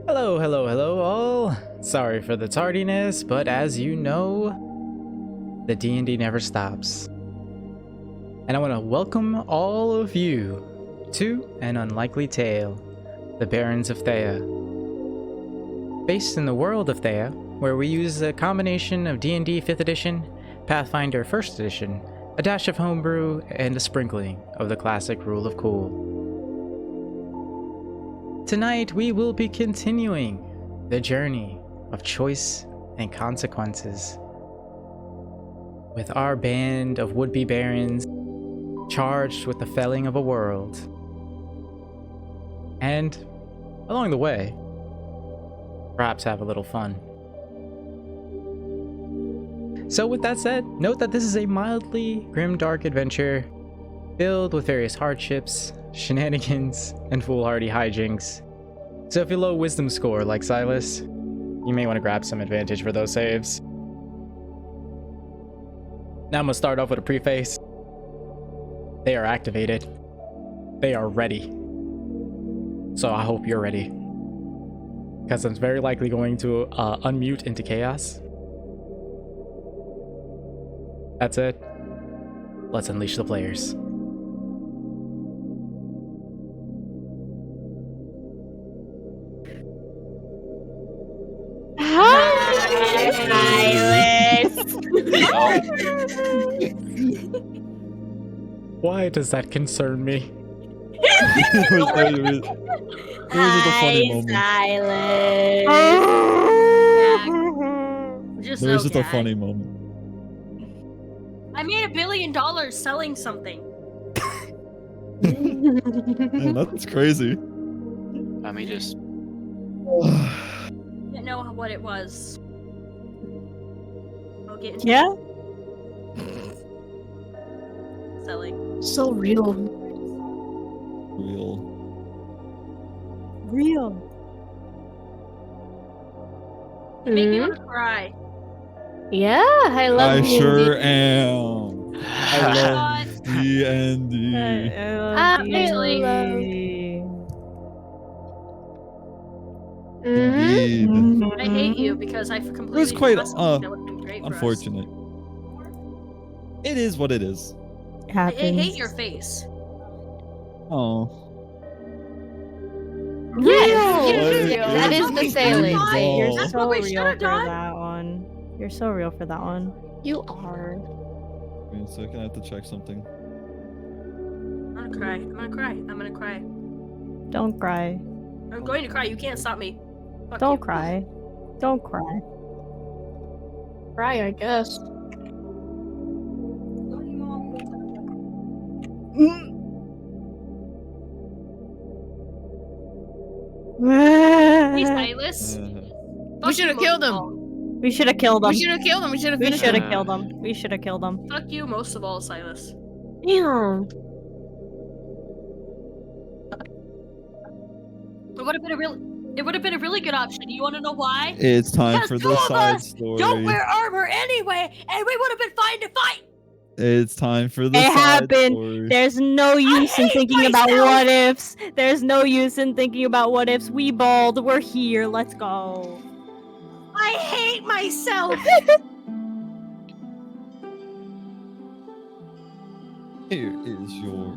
Hello, hello, hello all. Sorry for the tardiness, but as you know, the D&D never stops. And I want to welcome all of you to An Unlikely Tale, the Barons of Thea. Based in the world of Thea, where we use a combination of D&D 5th edition, Pathfinder 1st edition, a dash of homebrew, and a sprinkling of the classic Rule of Cool. Tonight, we will be continuing the journey of choice and consequences with our band of would-be barons charged with the felling of a world. And along the way, perhaps have a little fun. So with that said, note that this is a mildly grimdark adventure filled with various hardships, shenanigans, and foolhardy hijinks. So if you're low wisdom score like Silas, you may want to grab some advantage for those saves. Now I'm going to start off with a preface. They are activated. They are ready. So I hope you're ready, because I'm very likely going to unmute into chaos. That's it. Let's unleash the players. Why does that concern me? It was a funny moment. Just There was okay. just a funny moment. I made $1 billion selling something. Man, that's crazy. Let me just. Didn't know what it was. I'll get into Yeah? selling. So real. Real. Real. It made me want to cry. Yeah, I love I D&D. sure am. I love D&D. Actually- Indeed. I hate you because I completely It was quite forgot something that would be great for us. unfortunate. It is what it is. I hate your face. Oh. Yes, What? that is the sailing. You're That's so what we real should've for done. that one. You're so real for that one. You are. Wait a second, I have to check something. I'm gonna cry. I'm gonna cry. I'm gonna cry. Don't cry. I'm going to cry. You can't stop me. Fuck Don't you. cry. Don't cry. Cry, I guess. Hey, Silas. We should have killed him. We should have killed him. We should have killed him. We should have We finished should him. have killed him. We should have killed him. Fuck you most of all, Silas. Damn. It would have been a real. It would have been a really good option. You want to know why? It's time Because for two the of side us story. Don't wear armor anyway, and we would have been fine to fight. It's time for the It side happened. story. There's no use in hate thinking about myself. what ifs. There's no use in thinking about what ifs. We balled. We're here. Let's go. I hate myself. Here is your...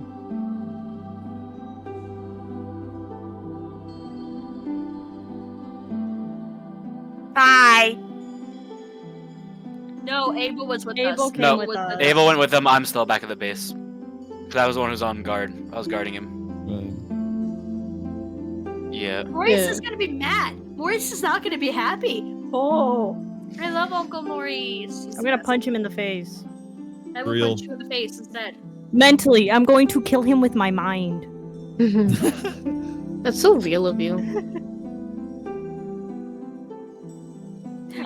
Bye. No, Abel was with Abel us. came No, with us. Abel went with him. I'm still back at the base. Because I was the one who's on guard. I was guarding him. Yeah. Maurice Yeah. is gonna be mad. Maurice is not gonna be happy. Oh, I love Uncle Maurice. I'm gonna punch him in the face. I will Real. punch you in the face instead. Mentally, I'm going to kill him with my mind. That's so real of you.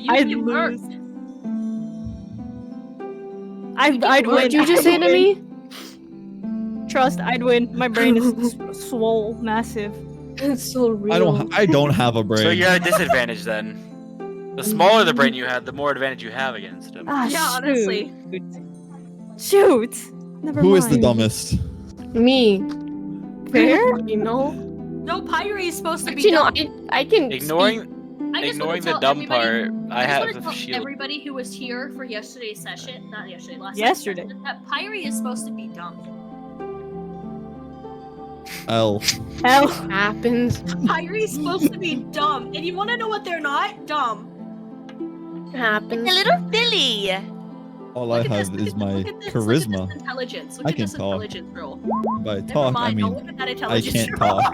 I'd You lose. work. I'd What win. did you just say to me? Trust, I'd win. My brain is swole, massive. It's so real. I don't have a brain. So you're at a disadvantage then. The smaller the brain you had, the more advantage you have against him. Ah, Yeah, shoot. honestly. Shoot. Never Who mind. is the dumbest? Me. Fair? You know? No, Pyre is supposed to be Actually, no, dumb. I can Ignoring I just wanna ignoring the tell dumb everybody- part, I I just have want to a tell shield. everybody who was here for yesterday's session, not yesterday, last Yesterday. session, that Pyre is supposed to be dumb. L. Hell. happens. Pyre is supposed to be dumb, and you want to know what they're not? Dumb. Happens. A little silly. All Look I at this, have look is at my this, look at this, charisma. Look at this intelligence. Look I at can this talk. intelligence roll. By Never talk, mind. I Don't mean look at that I intelligence can't roll. talk.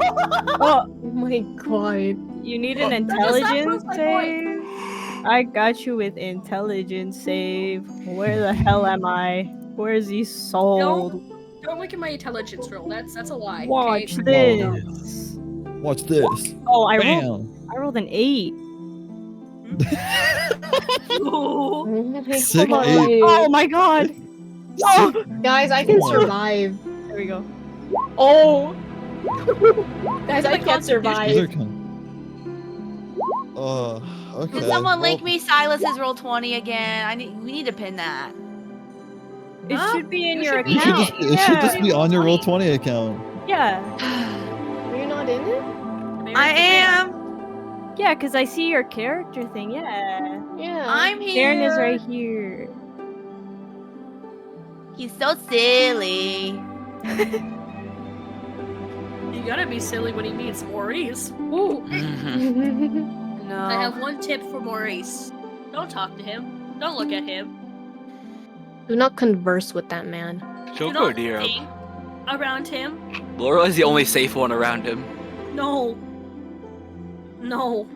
Oh, Oh my god. you need an That intelligence proves my point. save? I got you with intelligence save. Where the hell am I? Where's he sold? Don't look at my intelligence roll. That's a lie. Watch okay? this. Watch this. Oh, I Bam. rolled an 8. No. Sick Hold on, eight. wait. Oh my god. Oh, Guys, I can survive. there we go. Oh. Guys, I My can't These are survive. okay. Can someone well, link me Silas's roll 20 again? We need to pin that. It Huh? should be in You your should be- It should account. just, it should just be on your Roll20 account. Yeah. You're not in it? I am. Yeah, because I see your character thing. Yeah. Yeah. I'm here. Darren is right here. He's so silly. You gotta be silly when he meets Maurice. Ooh. No. I have one tip for Maurice. Don't talk to him. Don't look at him. Do not converse with that man. She'll Do go not near him. sing around him. Laura is the only safe one around him. No. No.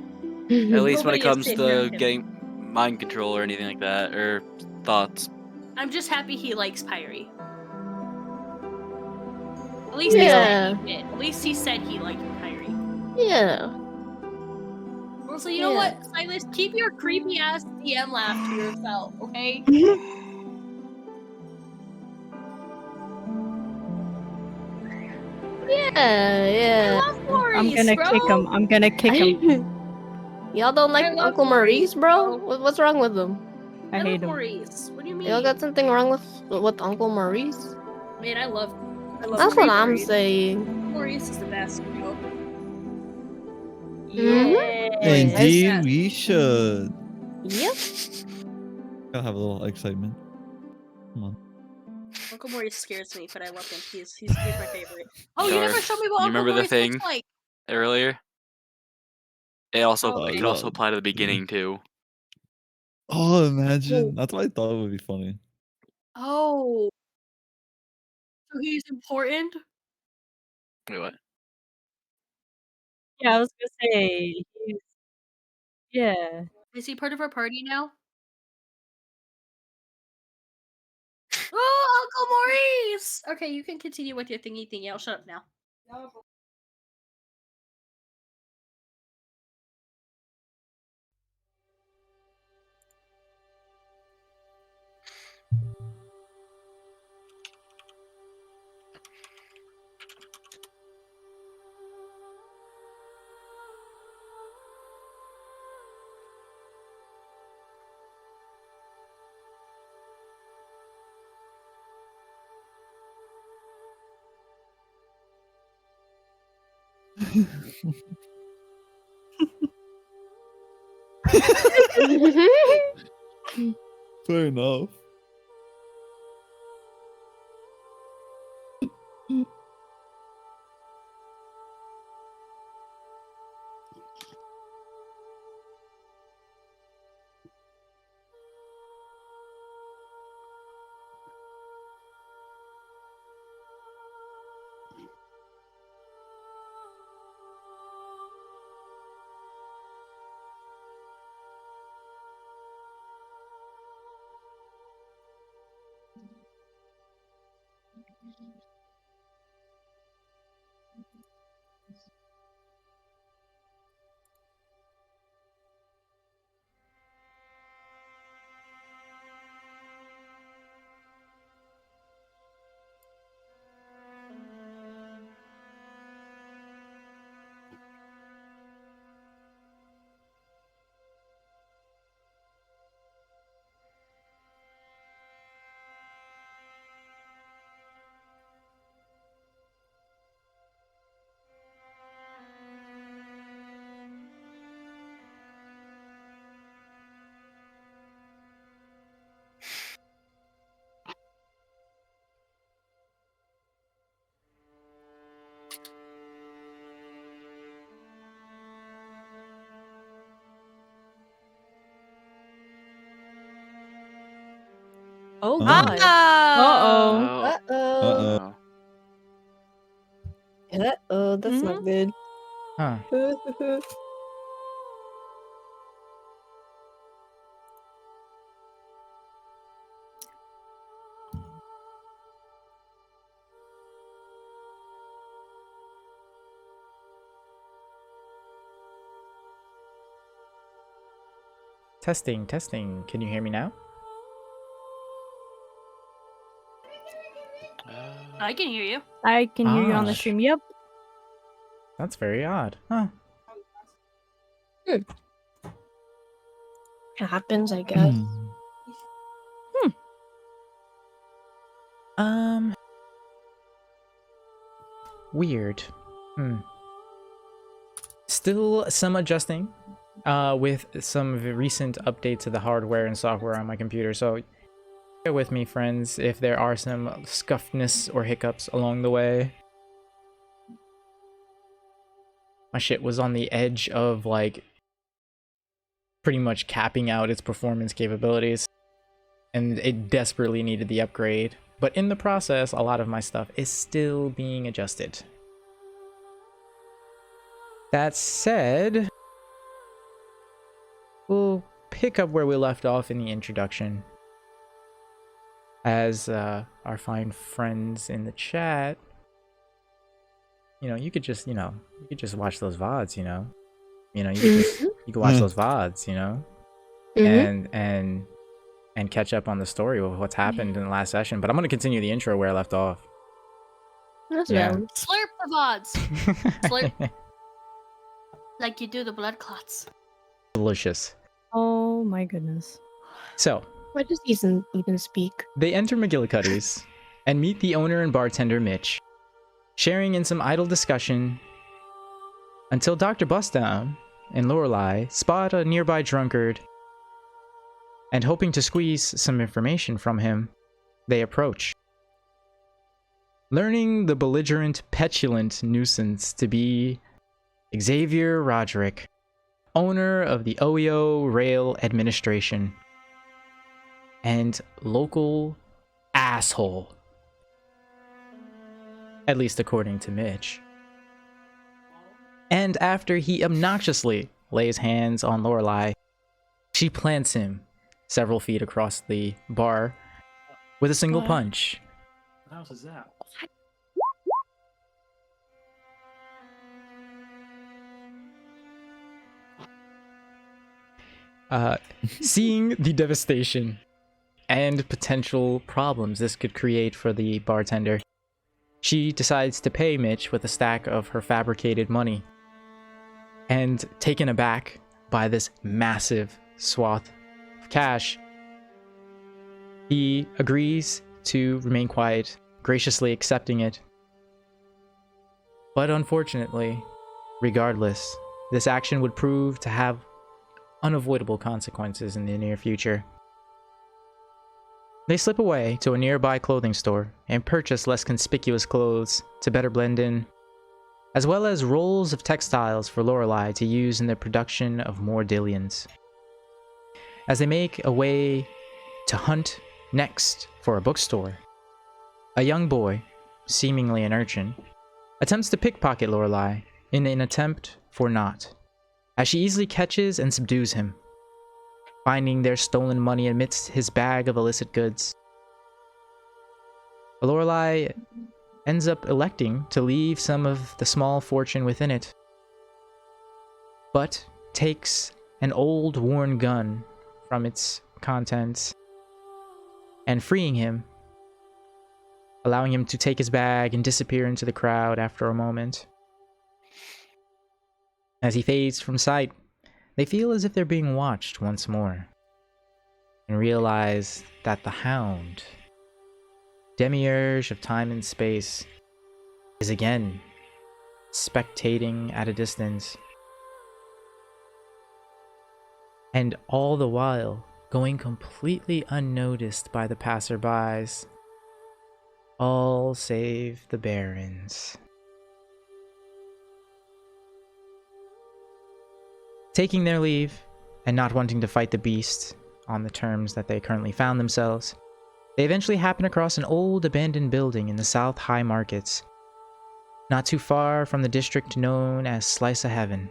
At least when Nobody it is comes safe to around him. getting mind control or anything like that, or thoughts. I'm just happy he likes Pyre. At least Yeah. he did. At least he said he liked Pyre. Yeah. Also, you know Yeah. what, Silas? Keep your creepy ass DM laugh to yourself, okay? Yeah, I yeah. love Maurice, I'm gonna bro. kick him. I'm gonna kick him. Y'all don't like I love Uncle Maurice, bro? bro. What's wrong with him? I love hate him. Maurice. What do you mean? Y'all got something wrong with Uncle Maurice? Man, I love That's what I'm Maurice. saying. Maurice is the best, you know? Yeah. Indeed, Yes. we should. Yep. Gotta have a little excitement. Come on. Uncle Maurice scares me, but I love him. He's my favorite. Oh, you never Garth, showed me what you Uncle remember the Maurice thing? looks like. Earlier, it also Oh, it could yeah. also apply to the beginning too. Oh, imagine. That's what I thought would be funny. Oh. So he's important? Wait, what? Yeah, I was gonna say. Yeah. Is he part of our party now? Oh, Uncle Maurice! Okay, you can continue with your thingy thingy. I'll shut up now. Fair enough. Oh, Oh. God. Uh-oh. Uh-oh. Uh-oh, that's Mhm. not good. Huh. Testing, testing. Can you hear me now? I can hear you. I can hear you on the Odd. stream. Yep. That's very odd. Huh. It happens, I guess. Weird. Still some adjusting with some of the recent updates to the hardware and software on my computer, so bear with me, friends, if there are some scuffedness or hiccups along the way. My shit was on the edge of, like, pretty much capping out its performance capabilities, and it desperately needed the upgrade. But in the process, a lot of my stuff is still being adjusted. That said, we'll pick up where we left off in the introduction. As our fine friends in the chat, you could just, you could just watch those VODs, you could just, you could watch those VODs, and catch up on the story of what's happened in the last session. But I'm gonna continue the intro where I left off. That's Yeah. valid. Slurp the VODs. Slurp. Like you do the blood clots. Delicious. Oh my goodness. So Why does Ethan even speak? they enter McGillicuddy's and meet the owner and bartender Mitch, sharing in some idle discussion until Dr. Bustdown and Lorelei spot a nearby drunkard, and hoping to squeeze some information from him, they approach. Learning the belligerent, petulant nuisance to be Xavier Roderick, owner of the OEO Rail Administration, and local asshole. At least according to Mitch. And after he obnoxiously lays hands on Lorelei, she plants him several feet across the bar with a single punch. What house is that? Seeing the devastation and potential problems this could create for the bartender, she decides to pay Mitch with a stack of her fabricated money. And taken aback by this massive swath of cash, he agrees to remain quiet, graciously accepting it. But unfortunately, regardless, this action would prove to have unavoidable consequences in the near future. They slip away to a nearby clothing store and purchase less conspicuous clothes to better blend in, as well as rolls of textiles for Lorelei to use in the production of more Dillions. As they make a way to hunt next for a bookstore, a young boy, seemingly an urchin, attempts to pickpocket Lorelei in an attempt for naught, as she easily catches and subdues him, finding their stolen money amidst his bag of illicit goods. Lorelei ends up electing to leave some of the small fortune within it, but takes an old worn gun from its contents and freeing him, allowing him to take his bag and disappear into the crowd after a moment. As he fades from sight, they feel as if they're being watched once more, and realize that the Hound, demiurge of time and space, is again spectating at a distance, and all the while going completely unnoticed by the passerbys, all save the barons. Taking their leave, and not wanting to fight the beast on the terms that they currently found themselves, They eventually happen across an old abandoned building in the South High Markets, not too far from the district known as Slice of Heaven.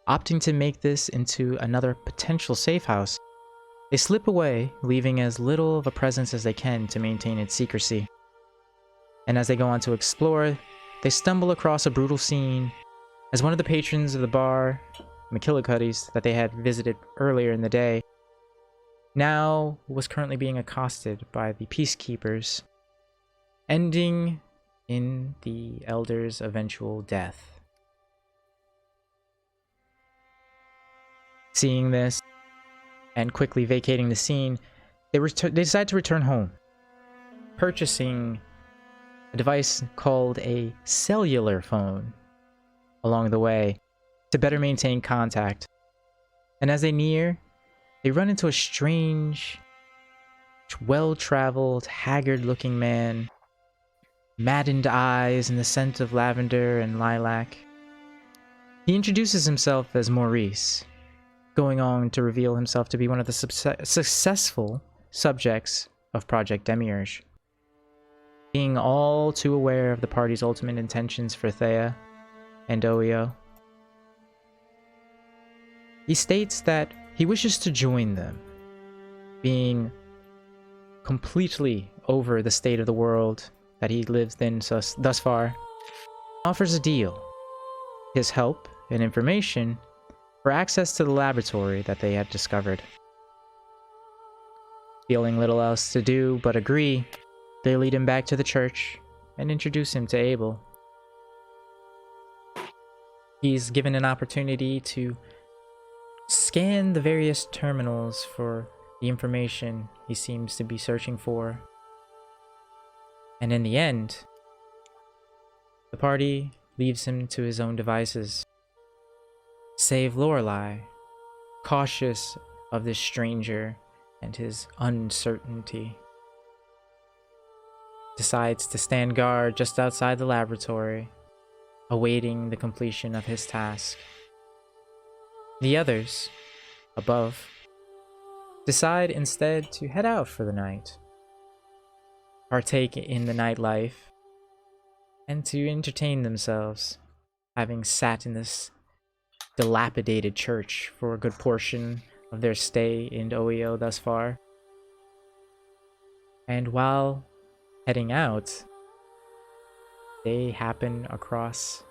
Opting to make this into another potential safe house, they slip away, leaving as little of a presence as they can to maintain its secrecy. And as they go on to explore, they stumble across a brutal scene as one of the patrons of the bar, McKillicuddy's, that they had visited earlier in the day, now was currently being accosted by the peacekeepers, ending in the elder's eventual death. Seeing this, and quickly vacating the scene, they decide to return home, purchasing a device called a cellular phone along the way to better maintain contact. And as they near, they run into a strange, well-traveled, haggard-looking man, maddened eyes and the scent of lavender and lilac. He introduces himself as Maurice, going on to reveal himself to be one of the successful subjects of Project Demiurge. Being all too aware of the party's ultimate intentions for Thea and Oio, he states that he wishes to join them, being completely over the state of the world that he lives in thus far. Offers a deal, his help and information for access to the laboratory that they had discovered. Feeling little else to do but agree, they lead him back to the church and introduce him to Abel. He's given an opportunity to scan the various terminals for the information he seems to be searching for. And in the end, the party leaves him to his own devices, save Lorelei, cautious of this stranger and his uncertainty, decides to stand guard just outside the laboratory, awaiting the completion of his task. The others, above, decide instead to head out for the night, partake in the nightlife, and to entertain themselves, having sat in this dilapidated church for a good portion of their stay in Oio thus far. And while heading out, they happen across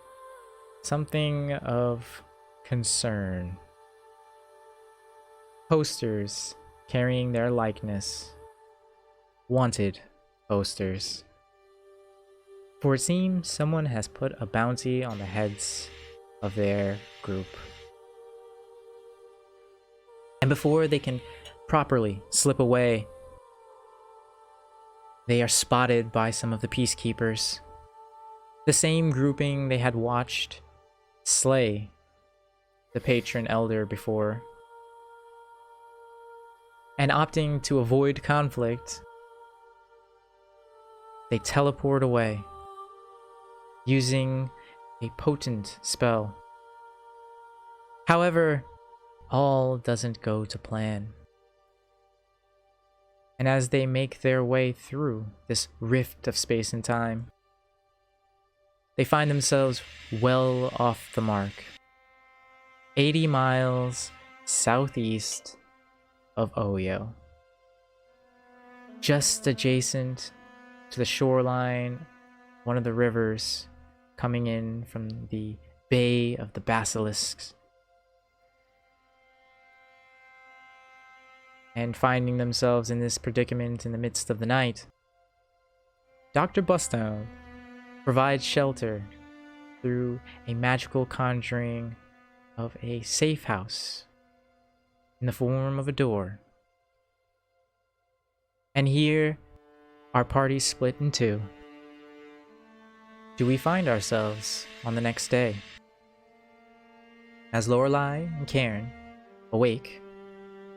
something of concern. Posters carrying their likeness. Wanted posters. For it seems someone has put a bounty on the heads of their group. And before they can properly slip away, they are spotted by some of the peacekeepers. The same grouping they had watched slay the patron elder before. And opting to avoid conflict, they teleport away, using a potent spell. However, all doesn't go to plan. And as they make their way through this rift of space and time, they find themselves well off the mark, 80 miles southeast of Oio, just adjacent to the shoreline, one of the rivers coming in from the Bay of the Basilisks, and finding themselves in this predicament in the midst of the night. Dr. Bustown provides shelter through a magical conjuring of a safe house in the form of a door. And here, our party split in two. Do we find ourselves on the next day? As Lorelei and Karen awake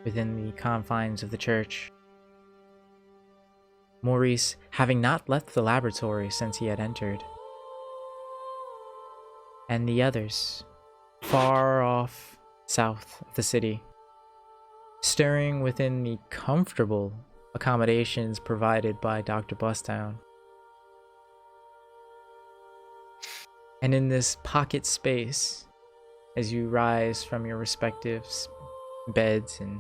within the confines of the church, Maurice having not left the laboratory since he had entered, and the others far off south of the city, stirring within the comfortable accommodations provided by Dr. Bustown. And in this pocket space, as you rise from your respective beds and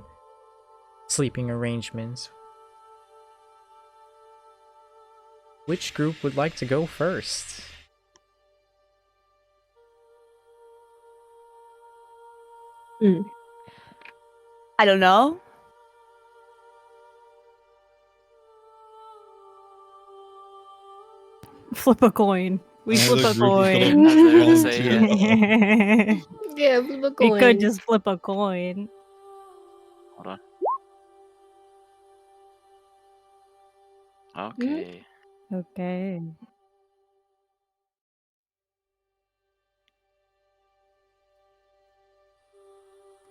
sleeping arrangements, which group would like to go first? I don't know. Flip a coin. We Another flip a group is gonna coin. I was gonna say, volunteer. Yeah, flip a We coin. could just flip a coin. Hold on. Okay. Okay.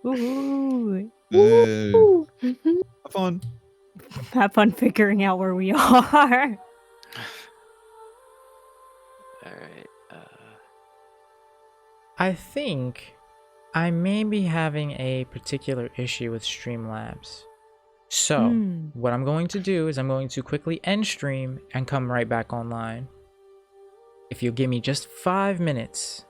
Ooh. Hey, Ooh. Mhm. have fun. Have fun figuring out where we are. Alright. I think I may be having a particular issue with Streamlabs. So, what I'm going to do is I'm going to quickly end stream and come right back online. If you give me just 5 minutes,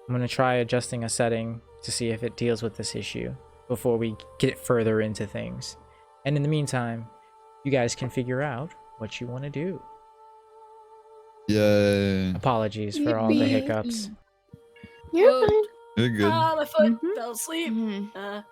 I'm going to try adjusting a setting to see if it deals with this issue before we get further into things. And in the meantime, you guys can figure out what you want to do. Yay. Apologies for all the Yippee. hiccups. You're fine. You're good. Ah, my foot Mhm. fell asleep. Mhm.